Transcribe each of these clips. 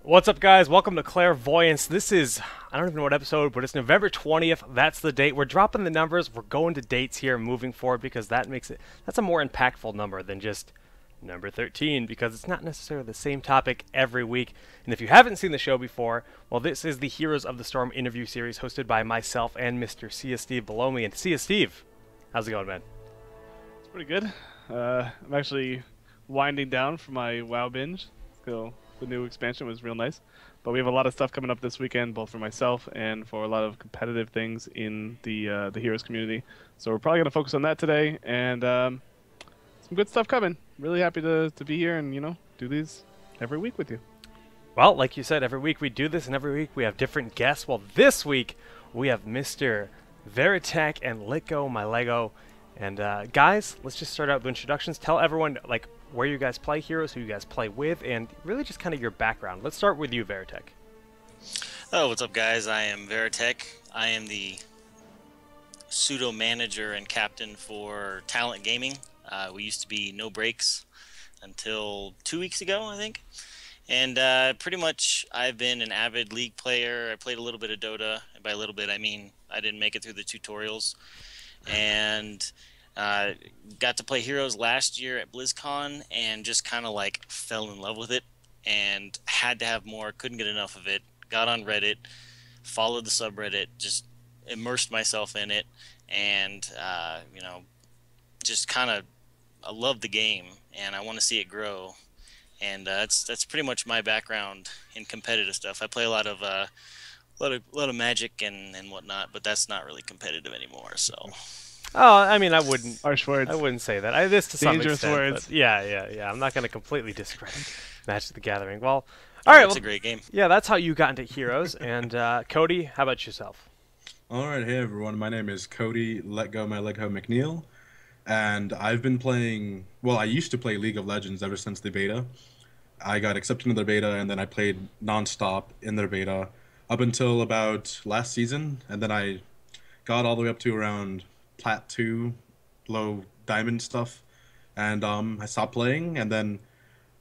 What's up, guys? Welcome to Clairvoyance. This is, I don't even know what episode, but it's November 20th. That's the date. We're dropping the numbers. We're going to dates here moving forward because that's a more impactful number than just number 13 because it's not necessarily the same topic every week. And if you haven't seen the show before, well, this is the Heroes of the Storm interview series hosted by myself and Mr. Cia Steve below me. And Cia Steve, how's it going, man? It's pretty good. I'm actually winding down for my WoW binge. So the new expansion was real nice. But we have a lot of stuff coming up this weekend, both for myself and for a lot of competitive things in the Heroes community. So we're probably going to focus on that today, and some good stuff coming. Really happy to be here and do these every week with you. Well, like you said, every week we do this, and every week we have different guests. Well, this week we have Mr. Veritech and LetGo, my Lego. And guys, let's just start out with introductions. Tell everyone like where you guys play Heroes, who you guys play with, and really just kind of your background. Let's start with you, Veritech. Oh, what's up, guys? I am Veritech. I am the pseudo manager and captain for Talont Gaming. We used to be No Breaks until 2 weeks ago, I think. And pretty much I've been an avid League player. I played a little bit of Dota. And by a little bit, I mean I didn't make it through the tutorials. And got to play Heroes last year at BlizzCon and just kind of like fell in love with it and had to have more, couldn't get enough of it. Got on Reddit, followed the subreddit, just immersed myself in it, and just kind of I love the game and I want to see it grow. And that's pretty much my background in competitive stuff. I play a lot of Magic and whatnot, but that's not really competitive anymore. So. Oh, I mean, I wouldn't. Harsh words. I wouldn't say that. This to some Dangerous extent. words. But yeah. I'm not going to completely discredit Magic the Gathering. Well, all right. It's Well, a great game. yeah, that's how you got into Heroes. And Cody, how about yourself? All right, hey everyone. My name is Cody. Let go, my Lego McNeil, and I've been playing. Well, I used to play League of Legends ever since the beta. I got accepted into their beta, and then I played nonstop in their beta up until about last season, and then I got all the way up to around Plat 2, low diamond stuff, and I stopped playing, and then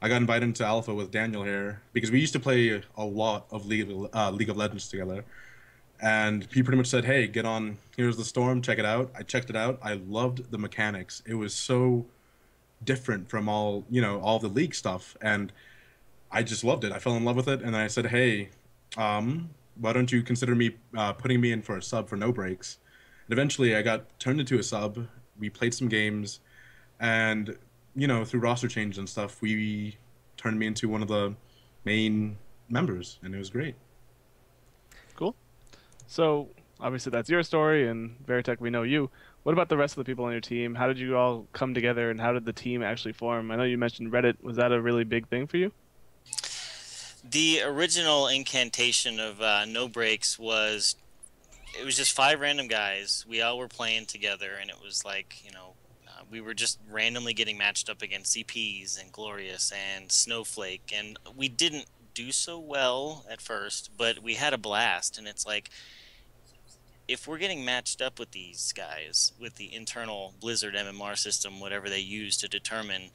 I got invited into Alpha with Daniel here because we used to play a lot of League of Legends together. And he pretty much said, "Hey, get on Here's the Storm, check it out." I checked it out. I loved the mechanics. It was so different from all the League stuff, and I just loved it. I fell in love with it, and then I said, "Hey, why don't you consider me putting me in for a sub for No Breaks?" And eventually, I got turned into a sub. We played some games, and through roster change and stuff, we turned me into one of the main members, and it was great. Cool. So obviously that's your story, and Veritech, we know you. What about the rest of the people on your team? How did you all come together, and how did the team actually form? I know you mentioned Reddit. Was that a really big thing for you? The original incantation of No Breaks was, it was just 5 random guys. We all were playing together, and it was like, we were just randomly getting matched up against CPs and Glorious and Snowflake, and we didn't do so well at first, but we had a blast. And it's like, if we're getting matched up with these guys with the internal Blizzard MMR system, whatever they use to determine,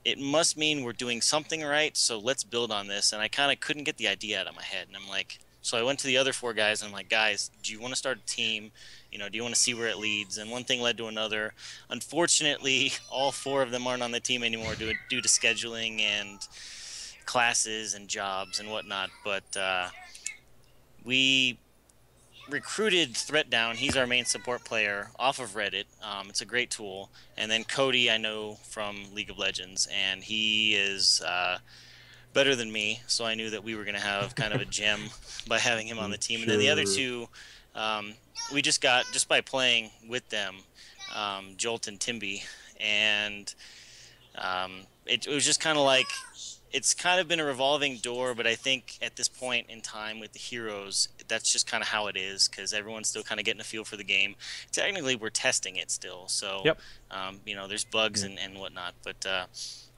it must mean we're doing something right, so let's build on this. And I kind of couldn't get the idea out of my head, and I'm like, so I went to the other 4 guys, and I'm like, guys, do you want to start a team? Do you want to see where it leads? And one thing led to another. Unfortunately, all 4 of them aren't on the team anymore due to scheduling and classes and jobs and whatnot. But we recruited Threat Down. He's our main support player off of Reddit. It's a great tool. And then Cody, I know from League of Legends, and he is better than me, so I knew that we were going to have kind of a gem by having him on the team. And then the other 2, we just got, just by playing with them, Jolt and Timby, and it was just kind of like, it's kind of been a revolving door, but I think at this point in time with the Heroes, that's just kind of how it is, because everyone's still kind of getting a feel for the game. Technically, we're testing it still, so Yep. There's bugs and whatnot, but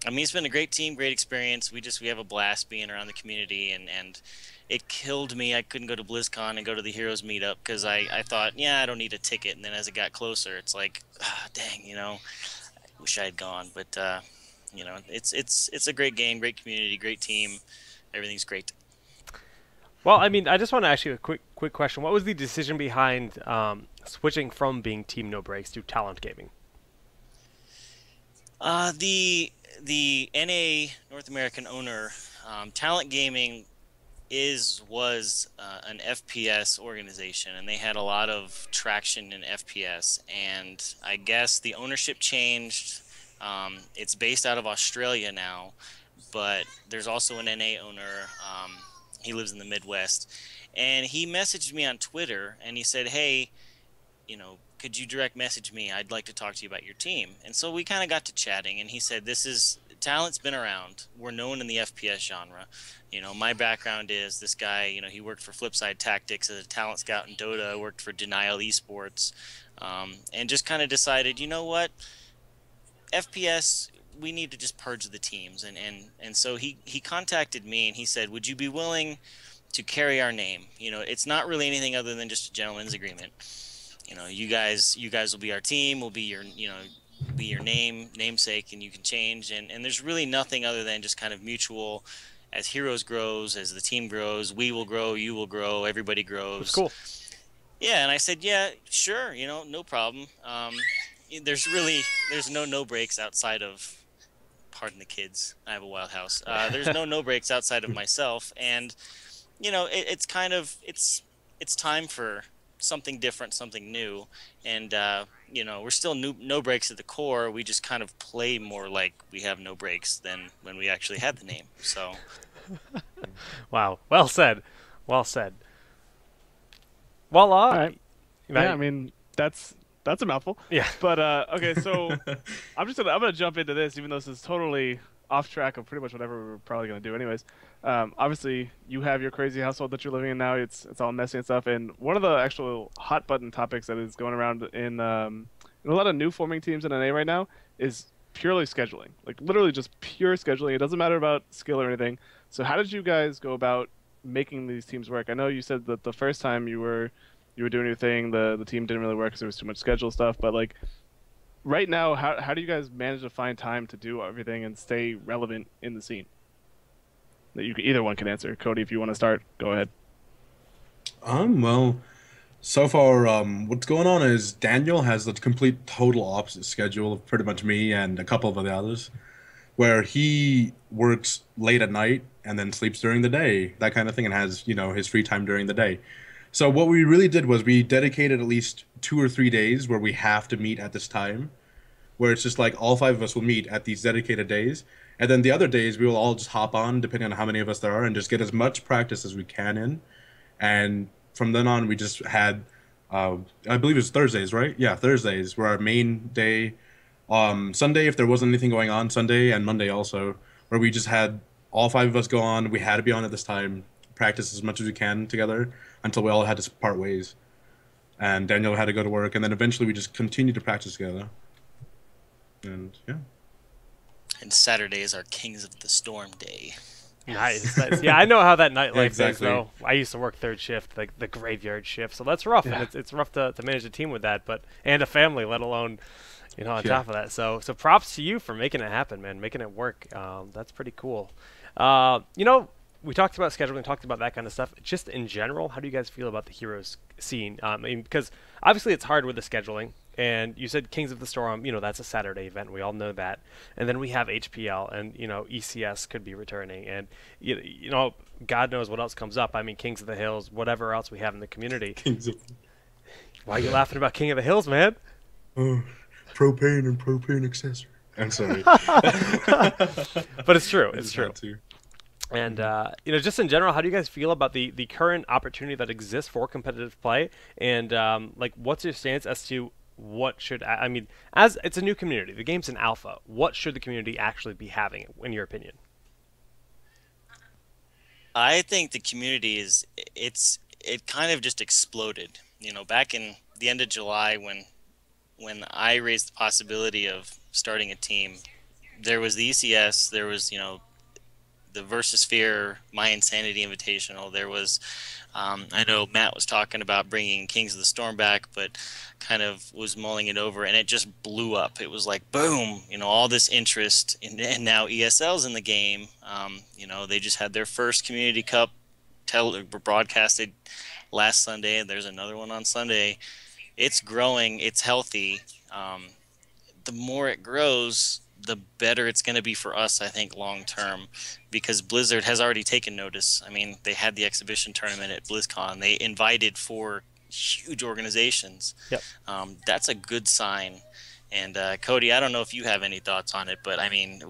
I mean, it's been a great team, great experience. We have a blast being around the community, and it killed me. I couldn't go to BlizzCon and go to the Heroes meetup because I thought, yeah, I don't need a ticket. And then as it got closer, it's like, dang, I wish I had gone. But it's a great game, great community, great team. Everything's great. Well, I mean, I just want to ask you a quick question. What was the decision behind switching from being Team No Breaks to Talent Gaming? The NA North American owner, Talent Gaming was an FPS organization, and they had a lot of traction in FPS. And I guess the ownership changed. It's based out of Australia now, but there's also an NA owner. He lives in the Midwest, and he messaged me on Twitter, and he said, "Hey, could you direct message me? I'd like to talk to you about your team." And so we kind of got to chatting, and he said, Talent's been around. We're known in the FPS genre. My background is this guy, he worked for Flipside Tactics as a talent scout in Dota, worked for Denial Esports, and just kind of decided, you know what, FPS, we need to just purge the teams. And so he contacted me, and he said, would you be willing to carry our name? It's not really anything other than just a gentleman's agreement. You guys will be our team, will be your, be your namesake, and you can change. And there's really nothing other than just kind of mutual. As Heroes grows, as the team grows, we will grow, you will grow, everybody grows. That's cool. Yeah, and I said, yeah, sure, no problem. There's no breaks outside of, pardon the kids, I have a wild house. There's no breaks outside of myself, and it's kind of it's time for something different, something new, and we're still no breaks at the core. We just kind of play more like we have no breaks than when we actually had the name. So, wow, well said, well said. Well, All right. Yeah, I mean that's a mouthful. Yeah. But okay, so I'm gonna jump into this, even though this is totally off track of pretty much whatever we're probably gonna do, anyways. Obviously, you have your crazy household that you're living in now. It's all messy and stuff. And one of the actual hot button topics that is going around in a lot of new forming teams in NA right now is purely scheduling. Like literally just pure scheduling. It doesn't matter about skill or anything. So how did you guys go about making these teams work? I know you said that the first time you were doing your thing, the team didn't really work because there was too much schedule stuff. But like right now, how do you guys manage to find time to do everything and stay relevant in the scene? That either one can answer. Cody, if you want to start, go ahead. Well, so far, what's going on is Daniel has the complete total opposite schedule of pretty much me and a couple of the others, where he works late at night and then sleeps during the day, that kind of thing, and has, his free time during the day. So what we really did was we dedicated at least 2 or 3 days where we have to meet at this time, where it's just like all 5 of us will meet at these dedicated days. And then the other days we will all just hop on, depending on how many of us there are, and just get as much practice as we can in. And from then on, we just had, I believe it was Thursdays, right? Yeah, Thursdays were our main day. Sunday, if there wasn't anything going on, Sunday and Monday also, where we just had all 5 of us go on. We had to be on at this time, practice as much as we can together until we all had to part ways. And Daniel had to go to work, and then eventually we just continued to practice together. And yeah. And Saturday is our Kings of the Storm day. Nice. Yeah, I know how that nightlife Exactly. is, though. I used to work third shift, like the graveyard shift, so that's rough. Yeah. And it's rough to manage a team with that, and a family, let alone, on Yeah. top of that. So props to you for making it happen, man, making it work. That's pretty cool. We talked about scheduling, talked about that kind of stuff. Just in general, how do you guys feel about the Heroes scene? I mean, because obviously it's hard with the scheduling. And you said Kings of the Storm, that's a Saturday event. We all know that. And then we have HPL, and ECS could be returning, and God knows what else comes up. I mean, Kings of the Hills, whatever else we have in the community. Why are you laughing about King of the Hills, man? Oh, propane and propane accessory. I'm sorry. But it's true. It's true. Had to. And just in general, how do you guys feel about the current opportunity that exists for competitive play? And what's your stance as to what should, I mean, as it's a new community, the game's in alpha, what should the community actually be having, in your opinion? I think the community it kind of just exploded. Back in the end of July when I raised the possibility of starting a team, there was the ECS, there was, the Versus Fear, My Insanity Invitational. There was, I know Matt was talking about bringing Kings of the Storm back, but kind of was mulling it over, and it just blew up. It was like, boom, all this interest, and now ESL's in the game. They just had their first Community Cup broadcasted last Sunday, and there's another one on Sunday. It's growing. It's healthy. The more it grows, the better it's going to be for us, I think, long term, because Blizzard has already taken notice. I mean, they had the exhibition tournament at BlizzCon. They invited 4 huge organizations. Yep. That's a good sign. And Cody, I don't know if you have any thoughts on it, but I mean,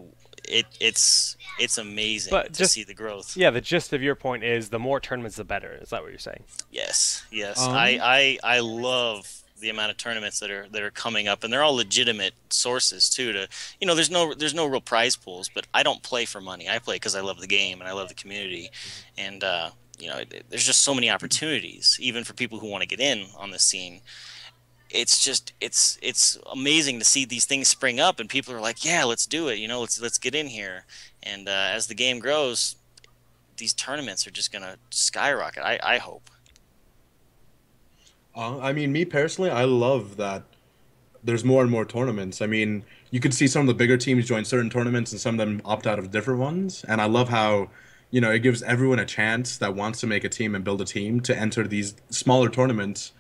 it's amazing to see the growth. Yeah, the gist of your point is the more tournaments, the better. Is that what you're saying? Yes. I love the amount of tournaments that are coming up, and they're all legitimate sources too. There's no real prize pools, but I don't play for money. I play because I love the game and I love the community, and there's just so many opportunities, even for people who want to get in on the scene. It's amazing to see these things spring up, and people are like, yeah, let's do it. Let's get in here. And as the game grows, these tournaments are just gonna skyrocket. I hope. I mean, me personally, I love that there's more and more tournaments. I mean, you could see some of the bigger teams join certain tournaments and some of them opt out of different ones. And I love how, it gives everyone a chance that wants to make a team and build a team to enter these smaller tournaments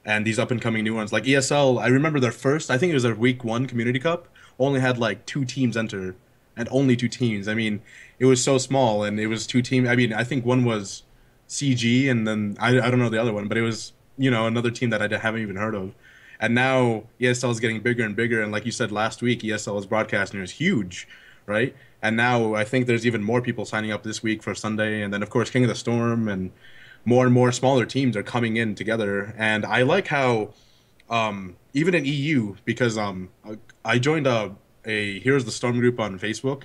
and these up-and-coming new ones. Like ESL, I remember their first, I think it was their week 1 Community Cup, only had like 2 teams enter, and only 2 teams. I mean, it was so small, and it was 2 teams. I mean, I think one was CG, and then I don't know the other one, but it was, another team that I haven't even heard of. And now ESL is getting bigger and bigger, and like you said last week, ESL was broadcasting, it was huge, right? And now I think there's even more people signing up this week for Sunday, and then of course King of the Storm, and more smaller teams are coming in together. And I like how even in EU, because I joined a Heroes of the Storm group on Facebook,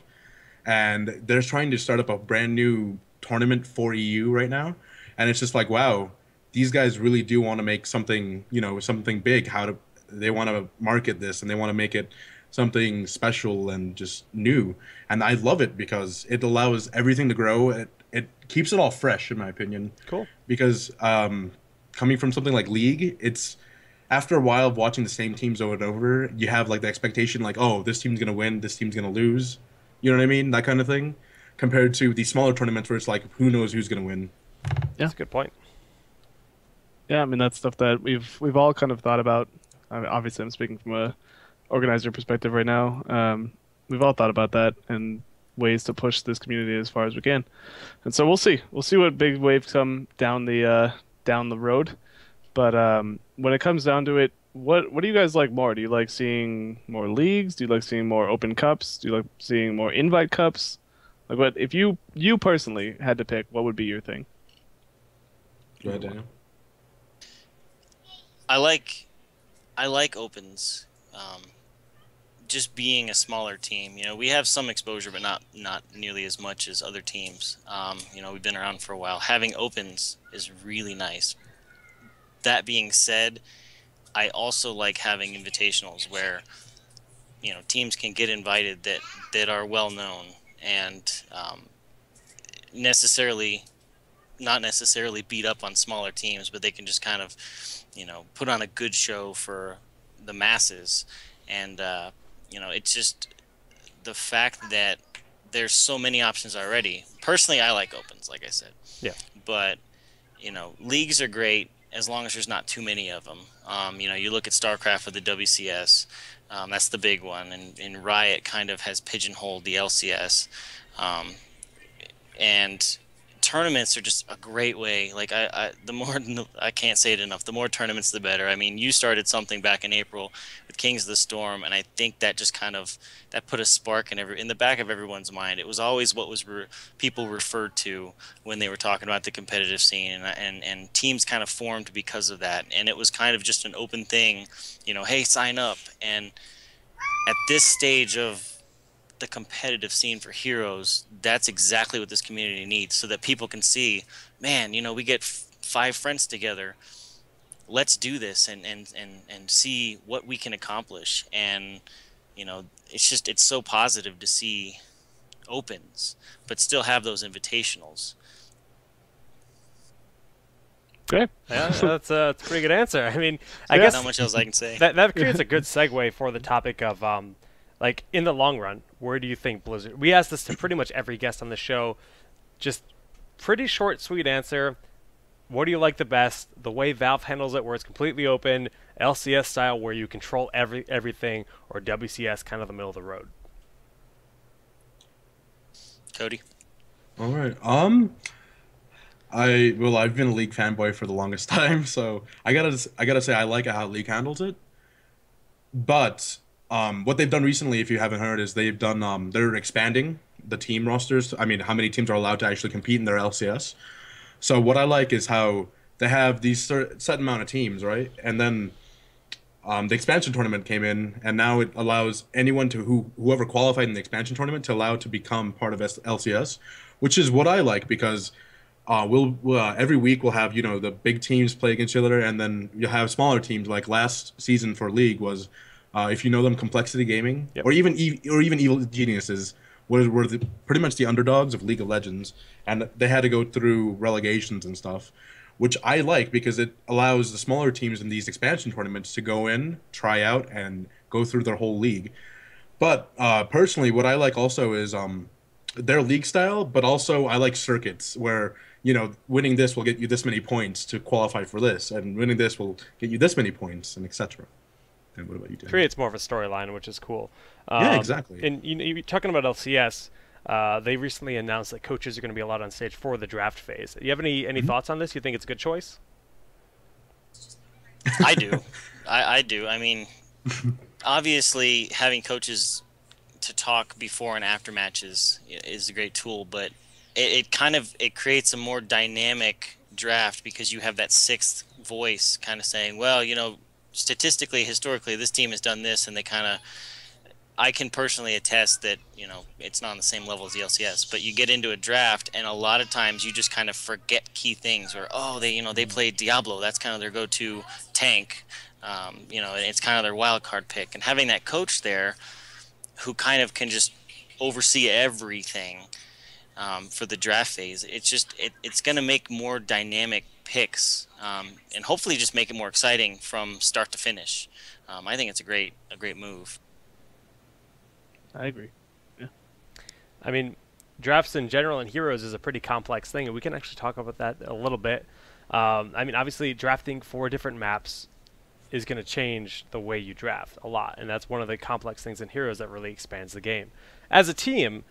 and they're trying to start up a brand new tournament for EU right now, and it's just like, wow, these guys really do want to make something, something big. They want to market this, and they want to make it something special and just new. And I love it because it allows everything to grow. It keeps it all fresh, in my opinion. Cool. Because coming from something like League, it's after a while of watching the same teams over and over, you have like the expectation, like, oh, this team's gonna win, this team's gonna lose. You know what I mean? That kind of thing. Compared to these smaller tournaments where it's like, who knows who's gonna win? Yeah, that's a good point. Yeah, I mean, that's stuff that we've all kind of thought about. I mean, obviously, I'm speaking from a organizer perspective right now. We've all thought about that and ways to push this community as far as we can. And so we'll see what big waves come down the road. But when it comes down to it, what do you guys like more? Do you like seeing more leagues? Do you like seeing more open cups? Do you like seeing more invite cups? Like, what if you personally had to pick, what would be your thing? Go ahead, Daniel. I like opens. Just being a smaller team, we have some exposure, but not nearly as much as other teams. We've been around for a while. Having opens is really nice. That being said, I also like having invitationals where, teams can get invited that are well known and not necessarily beat up on smaller teams, but they can just kind of, put on a good show for the masses. And it's just the fact that there's so many options already. Personally, I like opens, like I said. Yeah. But, leagues are great as long as there's not too many of them. You look at StarCraft with the WCS. That's the big one. And Riot kind of has pigeonholed the LCS. And tournaments are just a great way. Like I can't say it enough. The more tournaments, the better. I mean, you started something back in April with Kings of the Storm, and I think that just kind of put a spark in the back of everyone's mind. It was always what was people referred to when they were talking about the competitive scene, and teams kind of formed because of that. And it was kind of just an open thing, hey, sign up. And at this stage of the competitive scene for Heroes, that's exactly what this community needs, so that people can see, man, we get 5 friends together, let's do this and see what we can accomplish. And it's so positive to see opens but still have those invitationals. Okay. Yeah, that's a pretty good answer. I mean, I guess not much else I can say. That creates a good segue for the topic of like, in the long run, where do you think Blizzard... We ask this to pretty much every guest on the show. Just pretty short, sweet answer. What do you like the best? The way Valve handles it, where it's completely open, LCS style, where you control everything, or WCS, kind of the middle of the road? Cody. All right. I've been a League fanboy for the longest time, so I gotta say I like how League handles it. But what they've done recently, if you haven't heard, is they're expanding the team rosters. I mean, how many teams are allowed to actually compete in their LCS. So what I like is how they have these set amount of teams, right? And then the expansion tournament came in, and now it allows anyone whoever qualified in the expansion tournament to allow to become part of LCS, which is what I like because every week we'll have the big teams play against each other, and then you'll have smaller teams like last season for League was, if you know them, Complexity Gaming, Yep. or even Evil Geniuses were pretty much the underdogs of League of Legends, and they had to go through relegations and stuff, which I like because it allows the smaller teams in these expansion tournaments to go in, try out, and go through their whole league. But personally, what I like also is their league style, but also I like circuits where winning this will get you this many points to qualify for this, and winning this will get you this many points, and etc. And what about you, Dan? Creates more of a storyline, which is cool. Yeah, exactly. And you're talking about LCS. They recently announced that coaches are going to be allowed on stage for the draft phase. Do you have any thoughts on this? You think it's a good choice? I do. I do. I mean, obviously, having coaches to talk before and after matches is a great tool, but it creates a more dynamic draft because you have that sixth voice kind of saying, well, statistically, historically, this team has done this, and they kind of. I can personally attest that it's not on the same level as the LCS, but you get into a draft, and a lot of times you just kind of forget key things, or they played Diablo, that's kind of their go-to tank, and it's kind of their wild card pick, and having that coach there who kind of can just oversee everything for the draft phase, it's going to make more dynamic picks, and hopefully just make it more exciting from start to finish. I think it's a great move. I agree. Yeah. I mean, drafts in general and Heroes is a pretty complex thing, and we can actually talk about that a little bit. I mean, obviously, drafting 4 different maps is going to change the way you draft a lot, and that's one of the complex things in Heroes that really expands the game. As a team,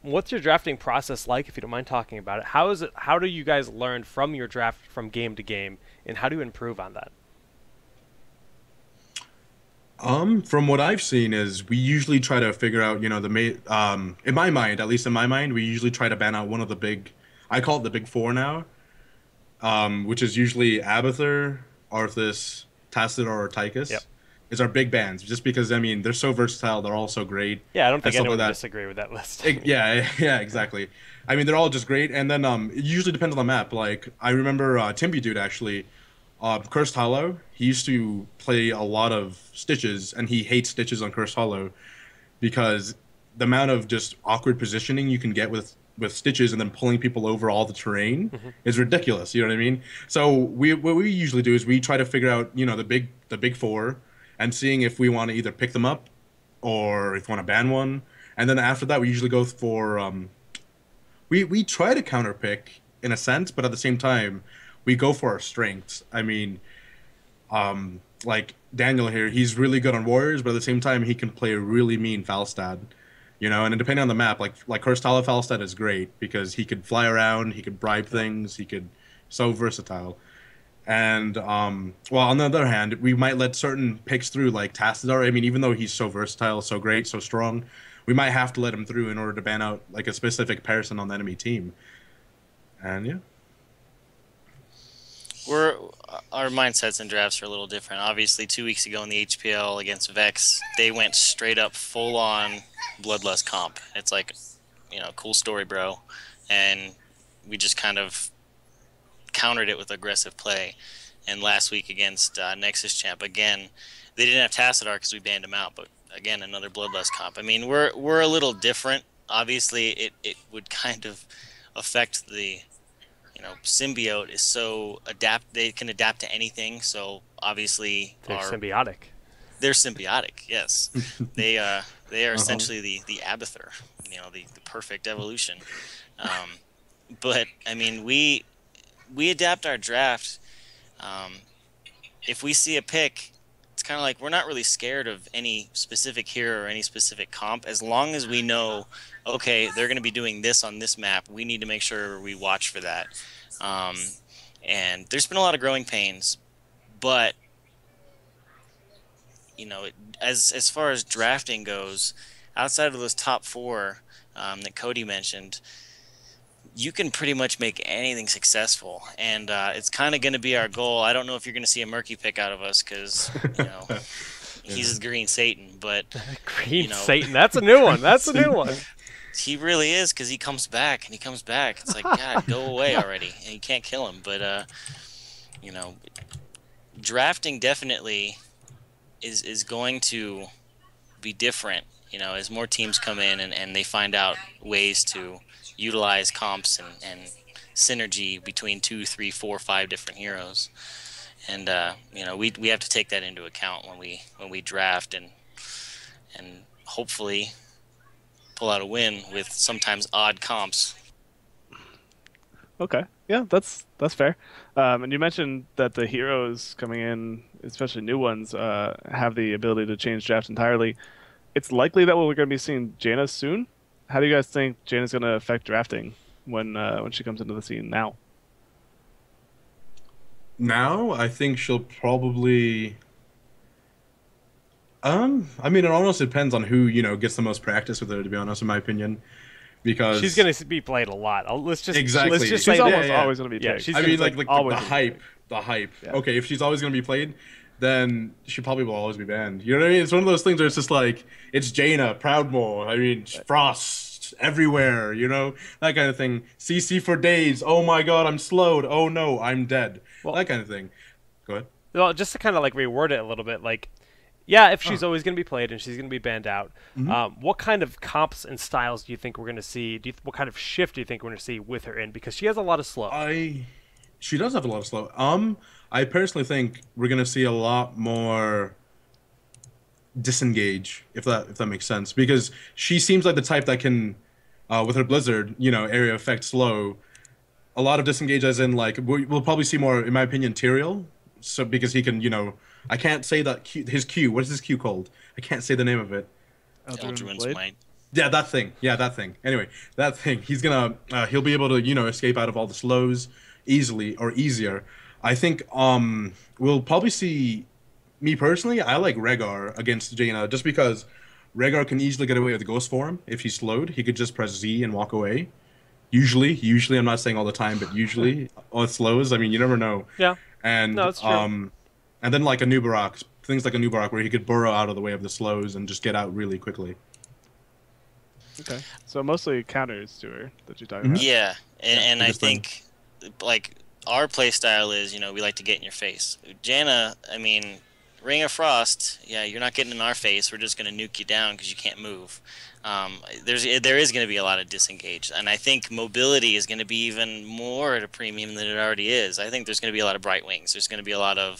what's your drafting process like, if you don't mind talking about it? How do you guys learn from your draft from game to game, and how do you improve on that? From what I've seen is we usually try to figure out, in my mind, at least in my mind, we usually try to ban out one of the I call it the big 4 now, which is usually Abathur, Arthas, Tassadar, or Tychus. Yep. Is our big bans, just because, I mean, they're so versatile, they're all so great. Yeah, I don't think and stuff anyone like would that. disagree with that list. Yeah, exactly. I mean, they're all just great, and then it usually depends on the map. Like, I remember Timby Dude, actually, Cursed Hollow, he used to play a lot of Stitches, and he hates Stitches on Cursed Hollow because the amount of just awkward positioning you can get with Stitches and then pulling people over all the terrain is ridiculous. You know what I mean? So what we usually do is we try to figure out, the big 4, and seeing if we want to either pick them up or if we want to ban one. And then after that, we usually go for we try to counter pick in a sense, but at the same time, we go for our strengths. I mean, like Daniel here, he's really good on warriors, but at the same time, he can play a really mean Falstad. And depending on the map, like Cursed Hollow Falstad is great because he could fly around, he could bribe things, so versatile. And well, on the other hand, we might let certain picks through, like Tassadar. I mean, even though he's so versatile, so great, so strong, we might have to let him through in order to ban out like a specific person on the enemy team. And yeah. Our mindsets and drafts are a little different. Obviously, 2 weeks ago in the HPL against Vex, they went straight up full-on Bloodlust comp. It's like, cool story, bro. And we just kind of countered it with aggressive play. And last week against Nexus Champ, again, they didn't have Tassadar because we banned him out, but again, another Bloodlust comp. I mean, we're a little different. Obviously, it would kind of affect the... Symbiote is so they can adapt to anything, so obviously They're symbiotic. They're symbiotic, yes. They are essentially the Abathur, the perfect evolution. But I mean, we adapt our draft. Um, if we see a pick, it's kind of like we're not really scared of any specific hero or any specific comp, as long as we know, okay, they're going to be doing this on this map. We need to make sure we watch for that. Um, and there's been a lot of growing pains, but as far as drafting goes, outside of those top four that Cody mentioned, you can pretty much make anything successful, and it's kind of going to be our goal. I don't know if you're going to see a murky pick out of us because he's a green Satan, but Green Satan. That's a new one. That's a new one. he really is, because he comes back and he comes back. It's like, God, go away already, and you can't kill him. But drafting definitely is going to be different. As more teams come in and they find out ways to utilize comps and synergy between 2, 3, 4, 5 different heroes, and we have to take that into account when we draft and hopefully pull out a win with sometimes odd comps. Okay, yeah, that's fair. And you mentioned that the heroes coming in, especially new ones, have the ability to change drafts entirely. It's likely that we're going to be seeing Jaina soon. How do you guys think Jaina's going to affect drafting when she comes into the scene now? Now, I think she'll probably. I mean, it almost depends on who gets the most practice with her. To be honest, in my opinion, because she's going to be played a lot. Let's just exactly. Let's just she's say almost always going to be yeah. tagged. She's I mean, like always the hype. Yeah. Okay, if she's always going to be played, then she probably will always be banned. You know what I mean? It's one of those things where it's just like, it's Jaina, Proudmore, I mean, Frost, everywhere, that kind of thing. CC for days, oh my god, I'm slowed, oh no, I'm dead. Well, that kind of thing. Go ahead. Well, just to kind of like reword it a little bit, like, yeah, if she's always going to be played and she's going to be banned out, what kind of comps and styles do you think we're going to see? What kind of shift do you think we're going to see with her in? Because she has a lot of slow. She does have a lot of slow. I personally think we're gonna see a lot more disengage, if that makes sense, because she seems like the type that can, with her Blizzard, area effect slow, a lot of disengage, as in like we'll probably see more, in my opinion, Tyrael. So because he can, I can't say that his Q. What is his Q called? I can't say the name of it. Eldrain's Might. Yeah, that thing. Yeah, that thing. Anyway, that thing. He's gonna, he'll be able to, escape out of all the slows easily or easier. I think we'll probably see. Me personally, I like Rhaegar against Jaina just because Rhaegar can easily get away with Ghost Form if he's slowed. He could just press Z and walk away. Usually, I'm not saying all the time, but usually, on slows. I mean, you never know. Yeah. And no, that's true. And then like a Nubarak, things like a Nubarak where he could burrow out of the way of the slows and just get out really quickly. Okay, so mostly counters to her that you're talking about. Yeah, and I think like our play style is, we like to get in your face. Jaina, I mean, Ring of Frost, yeah, you're not getting in our face. We're just going to nuke you down because you can't move. There is going to be a lot of disengage, and I think mobility is going to be even more at a premium than it already is. I think there's going to be a lot of Bright Wings. There's going to be a lot of,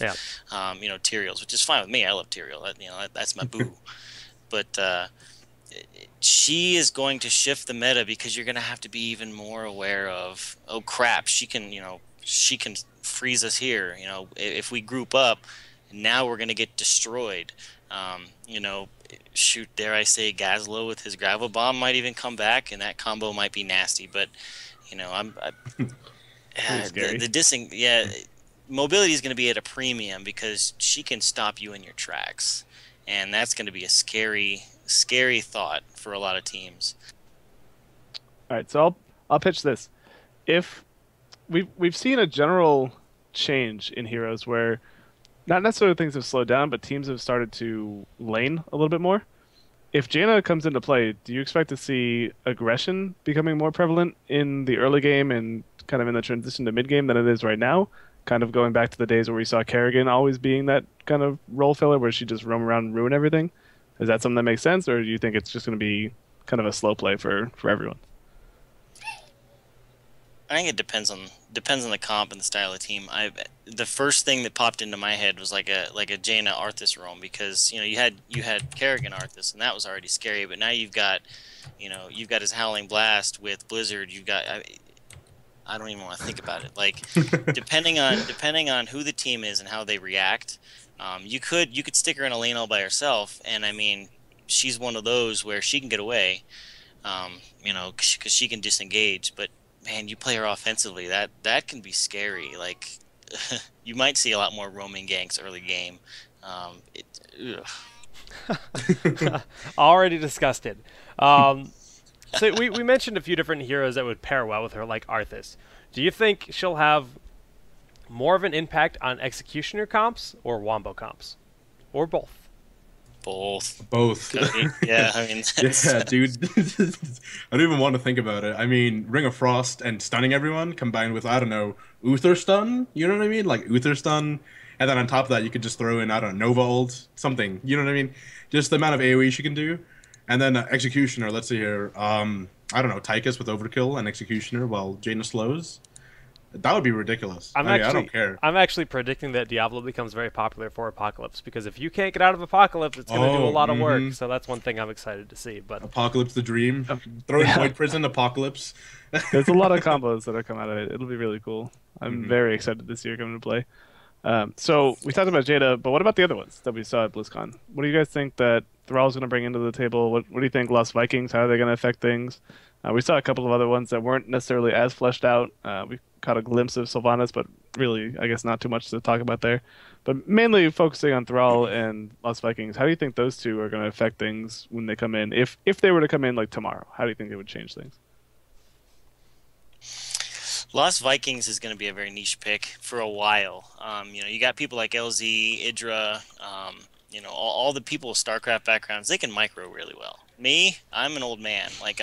Tyraels, which is fine with me. I love Tyrael. That's my boo. But she is going to shift the meta because you're going to have to be even more aware of, oh crap, she can freeze us here. If we group up, now we're going to get destroyed. Shoot, dare I say, Gazlo with his gravel bomb might even come back, and that combo might be nasty. But mobility is going to be at a premium because she can stop you in your tracks, and that's going to be a scary thought for a lot of teams. All right, so I'll pitch this. If we've seen a general change in heroes where not necessarily things have slowed down, but teams have started to lane a little bit more. If Jaina comes into play, do you expect to see aggression becoming more prevalent in the early game and kind of in the transition to mid game than it is right now? Kind of going back to the days where we saw Kerrigan always being that kind of role filler where she just roam around and ruin everything. Is that something that makes sense, or do you think it's just going to be kind of a slow play for everyone? I think it depends on the comp and the style of team. The first thing that popped into my head was like a Jaina Arthas roam, because you had Kerrigan Arthas, and that was already scary. But now you've got his Howling Blast with Blizzard. I don't even want to think about it. Like, depending on who the team is and how they react, you could stick her in a lane all by herself, and I mean, she's one of those where she can get away, you know, because she can disengage. But man, you play her offensively, that can be scary. Like, you might see a lot more roaming ganks early game. Already disgusted. So we mentioned a few different heroes that would pair well with her, like Arthas. Do you think she'll have more of an impact on executioner comps or wombo comps, or both? Both. Both. Yeah, I mean, Yeah, dude. I don't even want to think about it. I mean, Ring of Frost and stunning everyone combined with, I don't know, Uther stun. You know what I mean? Like Uther stun. And then on top of that, you could just throw in, I don't know, Nova ult, something. You know what I mean? Just the amount of AoE she can do. And then Executioner, let's see here. I don't know, Tychus with Overkill and Executioner while Jaina slows. That would be ridiculous. I don't care. I'm actually predicting that Diablo becomes very popular for Apocalypse, because if you can't get out of Apocalypse, it's going to do a lot of work. So that's one thing I'm excited to see. But Apocalypse the Dream. Throw in Void Prison, Apocalypse. There's a lot of combos that are coming out of it. It'll be really cool. I'm very excited this year coming to play. So we talked about Jada, but what about the other ones that we saw at BlizzCon? What do you guys think that Thrall's going to bring into the table? What do you think Lost Vikings, how are they going to affect things? We saw a couple of other ones that weren't necessarily as fleshed out. We caught a glimpse of Sylvanas, but really, I guess not too much to talk about there. But mainly focusing on Thrall and Lost Vikings, how do you think those two are going to affect things when they come in? If they were to come in like tomorrow, how do you think they would change things? Lost Vikings is going to be a very niche pick for a while. You know, you got people like LZ, Idra, you know, all the people with StarCraft backgrounds. They can micro really well. Me, I'm an old man. Like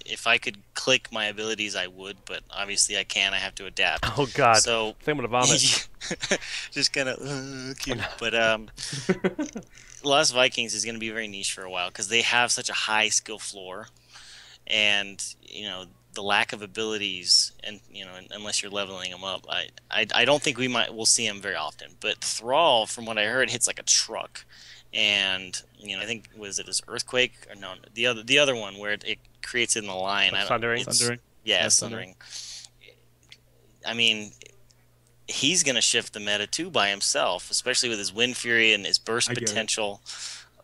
if I could click my abilities, I would, but obviously I can't. I have to adapt. oh god, So I'm gonna vomit. just gonna cute. But Lost Vikings is going to be very niche for a while because they have such a high skill floor, and you know, the lack of abilities, and you know, unless you're leveling them up, I don't think we'll see him very often. But Thrall, from what I heard, hits like a truck, and you know, I think was it his Earthquake or no, the other one where it creates it in the line. Sundering. Yeah, Sundering. I mean, he's gonna shift the meta too by himself, especially with his Wind Fury and his burst potential.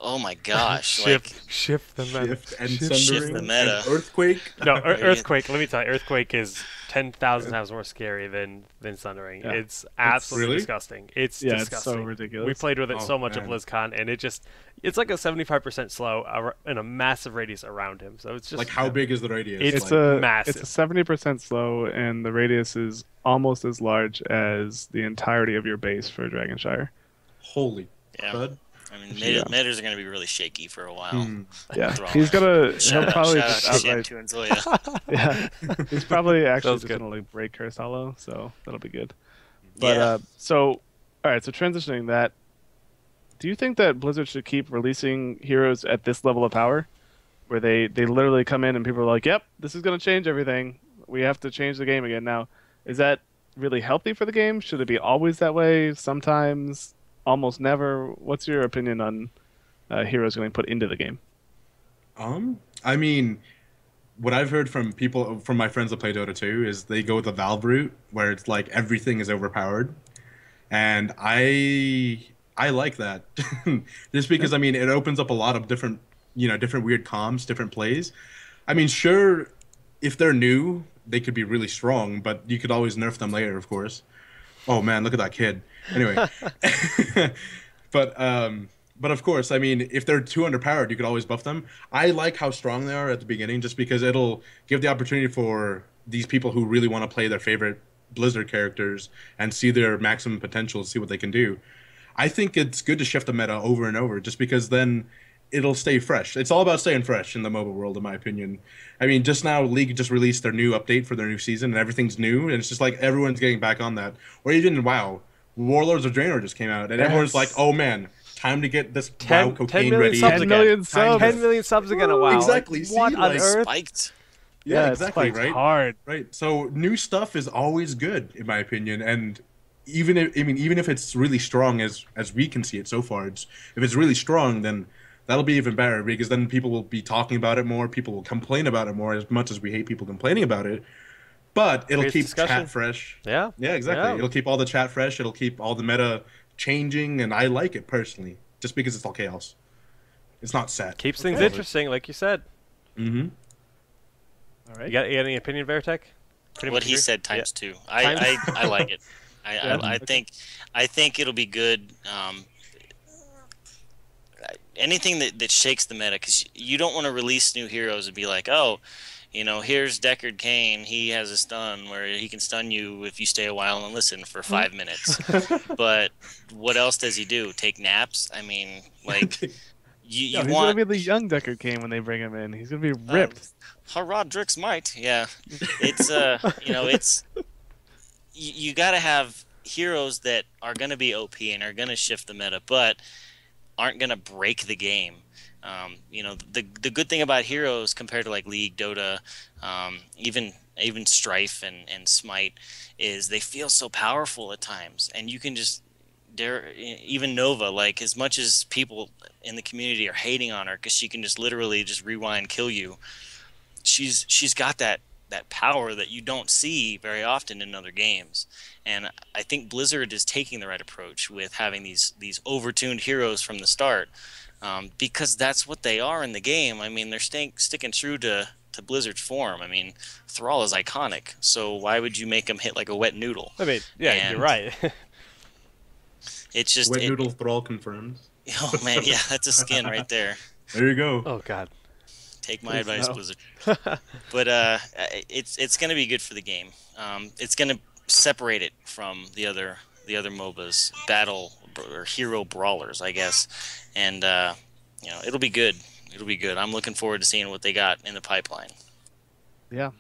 Oh my gosh! Shift the meta. Shift the meta. And Earthquake. No, Earthquake. Let me tell you, Earthquake is 10,000 times more scary than Sundering. Yeah. It's absolutely disgusting. It's disgusting. It's so ridiculous. We played with it so much at BlizzCon, and it's like a 75% slow in a massive radius around him. So it's just like, how big is the radius? It's massive. It's a 70% slow, and the radius is almost as large as the entirety of your base for Dragonshire. Holy crud. I mean, metas are going to be really shaky for a while. Yeah, he'll probably shout just out to Zoya. Yeah, he's probably actually just going to like break Curse Hollow, so that'll be good. But so, all right, so transitioning that, do you think that Blizzard should keep releasing heroes at this level of power, where they literally come in and people are like, "Yep, this is going to change everything. We have to change the game again now." Is that really healthy for the game? Should it be always that way? Sometimes? Almost never. What's your opinion on heroes getting put into the game? I mean, what I've heard from my friends that play Dota 2 is they go the Valve route, where it's like everything is overpowered, and I like that, just because I mean it opens up a lot of different weird comms, different plays. I mean, sure, if they're new, they could be really strong, but you could always nerf them later, of course. Oh man, look at that kid. Anyway, but of course, I mean, if they're too underpowered, you could always buff them. I like how strong they are at the beginning, just because it'll give the opportunity for these people who really want to play their favorite Blizzard characters and see their maximum potential, see what they can do. I think it's good to shift the meta over and over, just because then it'll stay fresh. It's all about staying fresh in the mobile world, in my opinion. I mean, just now, League just released their new update for their new season, and everything's new, and it's just like everyone's getting back on that. Or even in WoW, Warlords of Draenor just came out, and everyone's like, "Oh man, time to get this WoW cocaine ready." 10 million subs again at WoW. Exactly. What on earth? Spiked. Yeah, exactly. Right. Hard. Right. So new stuff is always good, in my opinion, and even if it's really strong as we can see it so far, if it's really strong, then that'll be even better, because then people will be talking about it more. People will complain about it more, as much as we hate people complaining about it. but it'll Creates keep discussion. chat fresh. Yeah. Yeah, exactly. Yeah. It'll keep all the chat fresh. It'll keep all the meta changing, and I like it personally, just because it's all chaos. It's not set. Keeps things Okay. interesting, like you said. Mm-hmm. All right. You got any opinion, Veritech? Pretty What much he agree? said Yeah. times two. Times- I like it. Yeah, I okay. think it'll be good. Anything that shakes the meta, because you don't want to release new heroes and be like, oh, here's Deckard Cain. He has a stun where he can stun you if you stay a while and listen for 5 minutes. But what else does he do? Take naps? I mean, like, Yo, you he's want... gonna be the young Deckard Cain when they bring him in. He's gonna be ripped. Hurrah, Drix might. Yeah, it's it's you got to have heroes that are going to be OP and are going to shift the meta, but aren't going to break the game. The good thing about heroes compared to like League, Dota, even Strife and Smite is they feel so powerful at times, and you can just even Nova, like, as much as people in the community are hating on her because she can just literally just rewind kill you, she's got that power that you don't see very often in other games. And I think Blizzard is taking the right approach with having these overtuned heroes from the start, because that's what they are in the game. I mean, they're sticking true to Blizzard's form. I mean, Thrall is iconic, so why would you make him hit like a wet noodle? I mean, yeah, And you're right. It's just Wet noodle Thrall confirmed. Oh man, yeah, that's a skin right there. There you go. Oh God. Take my Please advice, no. Blizzard. But it's going to be good for the game. It's going to separate it from the other MOBAs, battle or hero brawlers, I guess. And it'll be good. It'll be good. I'm looking forward to seeing what they got in the pipeline. Yeah,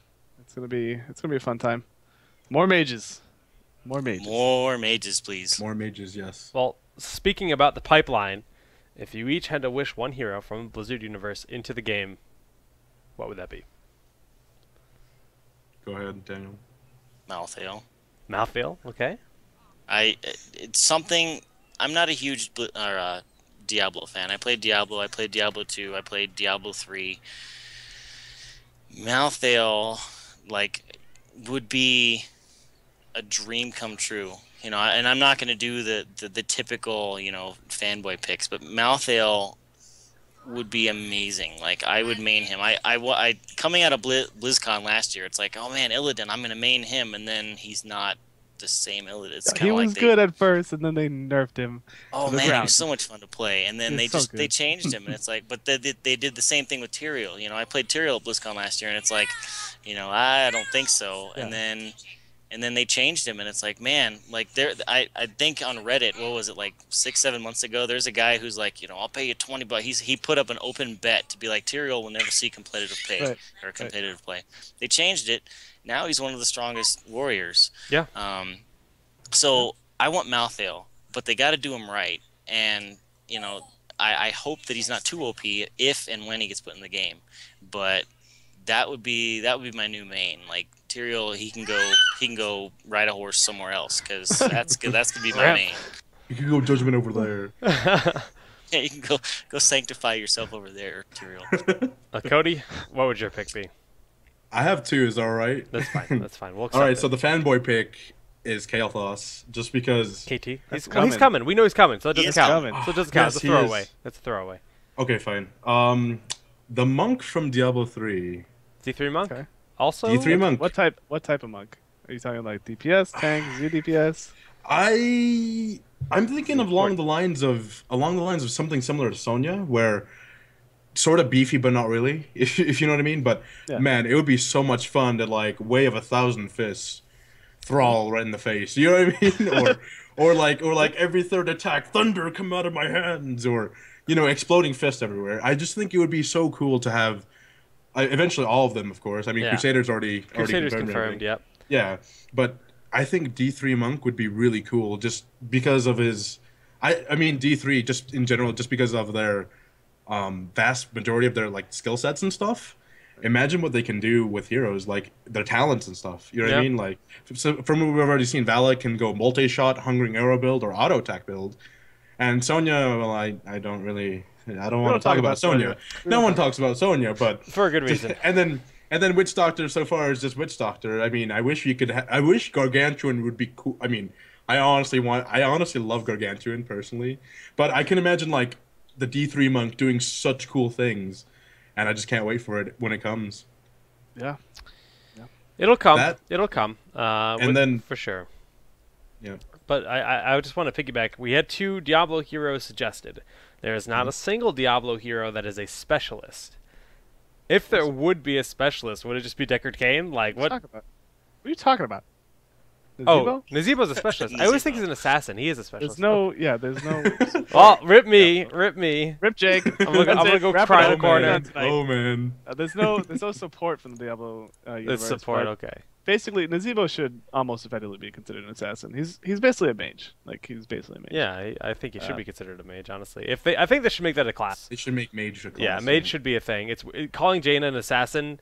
it's gonna be a fun time. More mages. More mages. More mages, please. More mages, yes. Well, speaking about the pipeline, if you each had to wish one hero from Blizzard universe into the game, what would that be? Go ahead, Daniel. Malthael. Malthael, okay. It's something. I'm not a huge Diablo fan. I played Diablo. I played Diablo 2. I played Diablo 3. Malthael, like, would be a dream come true. And I'm not going to do the typical, fanboy picks, but Malthael would be amazing. Like, I would main him. I coming out of BlizzCon last year, it's like, oh man, Illidan, I'm going to main him, and then he's not the same Illidan. It's He kind of was like good at first, and then they nerfed him. oh to the man, he ground. was so much fun to play, and then He's so they good. changed him, and it's like, but they did the same thing with Tyrael. I played Tyrael at BlizzCon last year, and it's like, I don't think so. Yeah. And then they changed him, and it's like, man, like I think on Reddit, what was it, like 6-7 months ago, there's a guy who's like, I'll pay you $20. He put up an open bet to be like, Tyrael will never see competitive play Right. or competitive play. They changed it. Now he's one of the strongest warriors. Yeah. So I want Malthael, but they got to do him right, and I hope that he's not too OP if and when he gets put in the game. But that would be my new main. Like Tyrael, he can go ride a horse somewhere else, because that's gonna be my main. You can go Judgment over there. Yeah, you can go sanctify yourself over there, Tyrael. Cody, what would your pick be? I have two, is that alright? That's fine. That's fine. We'll accept Alright, it. so the fanboy pick is Kael'thas, just because... KT, That's he's coming. coming. We know he's coming, so it He doesn't is count. coming. So it doesn't count. Yes, It's a he is. throwaway. That's a throwaway. Okay, fine. The monk from Diablo 3. D3 monk. Okay. Also, D3 monk. What type of monk? Are you talking like DPS, tank, ZDPS? I'm thinking of along the lines of something similar to Sonya, where sort of beefy but not really, if you know what I mean. But Yeah. man, it would be so much fun to like wave 1,000 fists, Thrall right in the face. You know what I mean? or like every third attack, thunder come out of my hands, or exploding fists everywhere. I just think it would be so cool to have. Eventually, all of them, of course. I mean, Yeah. Crusader's already Crusader's confirmed. confirmed. Yep. Yeah, but I think D3 Monk would be really cool just because of his. I mean D3 just in general, just because of their vast majority of their like skill sets and stuff. Imagine what they can do with heroes, like their talents and stuff. You know what I Yeah. mean? Like, so from what we've already seen, Vala can go multi-shot, hungering arrow build, or auto attack build. And Sonya, well, I don't want to talk about Sonya. No one talks about Sonya, but For a good reason. and then And then Witch Doctor so far is just Witch Doctor. I mean, I wish you could. I wish Gargantuan would be cool. I mean, I honestly love Gargantuan personally, but I can imagine like the D3 monk doing such cool things, and I just can't wait for it when it comes. Yeah. It'll come. That- It'll come. and then for sure. Yeah. But I just want to piggyback. We had 2 Diablo heroes suggested. There is not a single Diablo hero that is a specialist. If there would be a specialist, would it just be Deckard Cain? Like what? What are you talking about? Oh, Nazebo's a specialist. I always think he's an assassin. He is a specialist. There's no. Well, rip me. Rip Jake. I'm gonna go cry in the corner. Oh man. There's no support from the Diablo universe. It's support, but okay. Basically, Nazebo should almost effectively be considered an assassin. He's basically a mage. Like he's basically a mage. Yeah, I think he should be considered a mage. Honestly, I think they should make that a class. They should make mage a class. Yeah, mage should be a thing. Calling Jaina an assassin.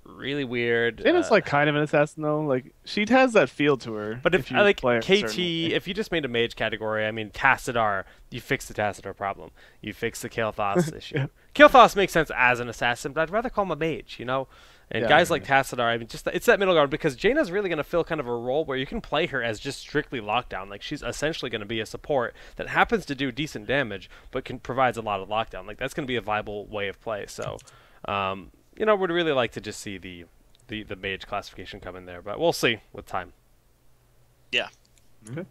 Really weird. Jaina's like kind of an assassin though. Like she has that feel to her. But if you like play her a KT, certain way. if you just made a mage category, I mean Tassadar, you fix the Tassadar problem. You fix the Kael'thas issue. Yeah. Kael'thas makes sense as an assassin, but I'd rather call him a mage, you know? And Yeah, guys like Tassadar, I mean, it's that middle ground because Jaina's really going to fill kind of a role where you can play her as just strictly lockdown. Like she's essentially going to be a support that happens to do decent damage, but provides a lot of lockdown. Like that's going to be a viable way of play. So, you know, would really like to just see the mage classification come in there, but we'll see with time. Yeah. Okay.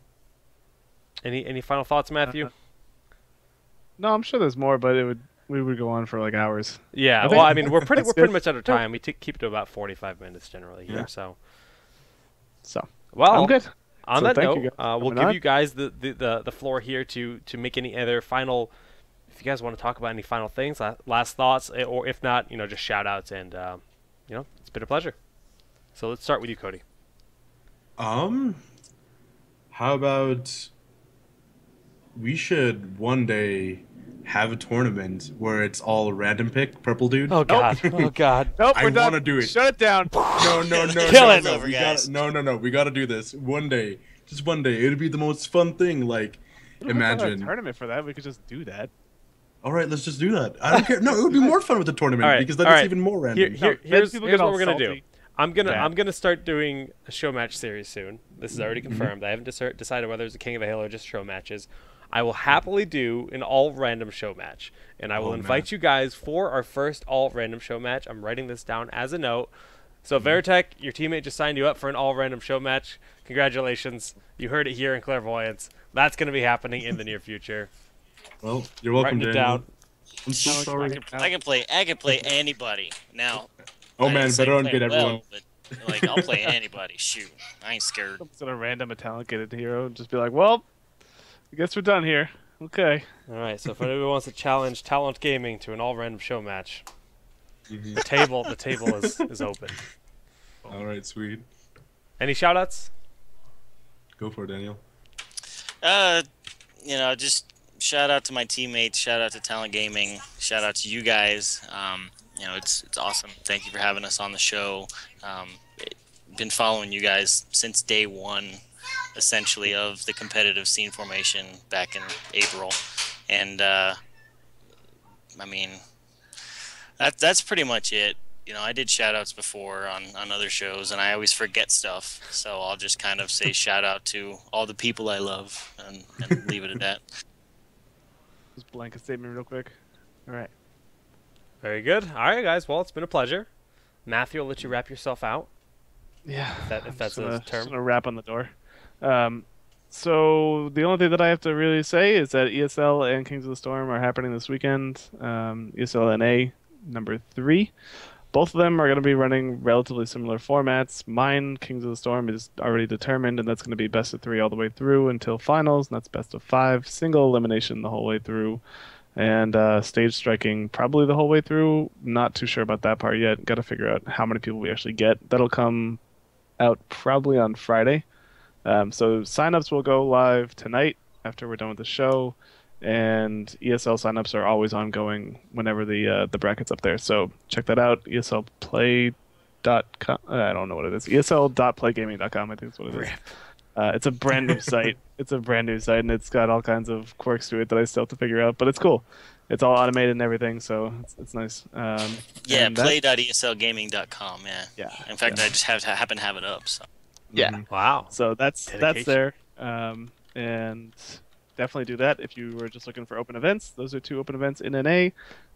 Any final thoughts, Matthew? No, I'm sure there's more, but we would go on for like hours. Yeah, I well, think I mean, we're pretty that's good. much out of time. We keep it to about 45 minutes generally here. Yeah. So, I'm good. On So that thank you note, guys for we'll coming give on. you guys the floor here to make any other final. If you guys want to talk about any final things, last thoughts, or if not, you know, just shout outs and you know, it's been a pleasure. So let's start with you, Cody. How about we should one day have a tournament where it's all random pick purple dude? Oh God! Oh God! Nope, I we're done. wanna do it. Shut it down. No, Kill it. no, Over, we guys. no, we gotta do this one day. Just one day. It'd be the most fun thing. Like, We don't have to have a imagine. tournament for that. We could just do that. All right, let's just do that. I don't care. No, it would be more fun with the tournament All right, because then all it's right. even more random. Here's people what get all we're gonna do. salty. I'm Yeah. gonna start doing a show match series soon. This is already confirmed. I haven't decided whether it's a King of the Hill or just show matches. I will happily do an all random show match, and I will Oh, invite man. you guys for our first all random show match. I'm writing this down as a note. So Veritech, your teammate just signed you up for an all random show match. Congratulations! You heard it here in Clairvoyance. That's going to be happening in the near future. Well, you're welcome, Writing it Daniel. down. I'm so sorry. I can play anybody now. Oh I man, didn't say better play unget everyone. well, but, like I'll play anybody. Shoot, I ain't scared. Some sort of random Italian hero and just be like, well, I guess we're done here. Okay. All right. So if anyone wants to challenge Talont Gaming to an all random show match, Mhm. the table is open. All right, sweet. Any shout outs? Go for it, Daniel. You know, just shout out to my teammates. Shout out to Talent Gaming. Shout out to you guys. You know, it's awesome. Thank you for having us on the show. Been following you guys since day one, essentially, of the competitive scene formation back in April, and I mean, that's pretty much it. You know, I did shout outs before on other shows, and I always forget stuff, so I'll just kind of say shout out to all the people I love and leave it at that. Just blanket statement real quick. All right. Very good. All right, guys. Well, it's been a pleasure. Matthew, I'll let you wrap yourself out. Yeah. If that's a Just term. gonna wrap on the door. So the only thing that I have to really say is that ESL and Kings of the Storm are happening this weekend. ESL NA number 3. Both of them are going to be running relatively similar formats. Mine, Kings of the Storm, is already determined, and that's going to be best of 3 all the way through until finals, and that's best of 5, single elimination the whole way through, and stage striking probably the whole way through. Not too sure about that part yet. Got to figure out how many people we actually get. That'll come out probably on Friday. So signups will go live tonight after we're done with the show, and ESL signups are always ongoing whenever the bracket's up there. So check that out. ESLplay.com. I don't know what it is. ESL.playgaming.com. I think that's what it is. It's a brand new site. It's a brand new site, and it's got all kinds of quirks to it that I still have to figure out. But it's cool. it's all automated and everything, so it's nice. Yeah, and that- play.eslgaming.com. Yeah. Yeah. In fact, yeah. I just happen to have it up. So. Yeah. Mhm. Wow. So that's Dedication. there, and definitely do that if you were just looking for open events. Those are 2 open events in NA.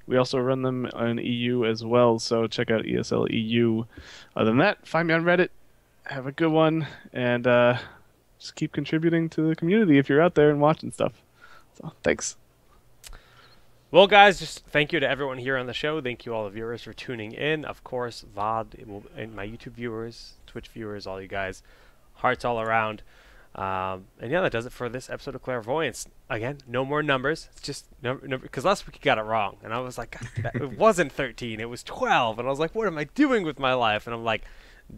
We also run them on EU as well, so check out ESL EU. Other than that, find me on Reddit. Have a good one, and just keep contributing to the community if you're out there and watching stuff. So thanks. Well, guys, just thank you to everyone here on the show. Thank you all the viewers for tuning in. Of course, VOD and my YouTube viewers, Twitch viewers, all you guys. Hearts all around. And yeah, that does it for this episode of Clairvoyance. Again, no more numbers. It's just number because last week you got it wrong, and I was like, it wasn't 13, it was 12, and I was like, what am I doing with my life? And I'm like,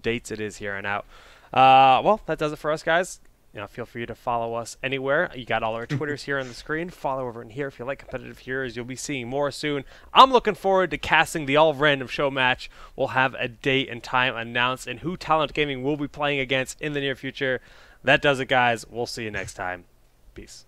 dates it is here and out. Well, that does it for us, guys. You know, feel free to follow us anywhere. You got all our Twitters here on the screen. Follow over in here if you like competitive heroes. You'll be seeing more soon. I'm looking forward to casting the all-random show match. We'll have a date and time announced and who Talent Gaming will be playing against in the near future. That does it, guys. We'll see you next time. Peace.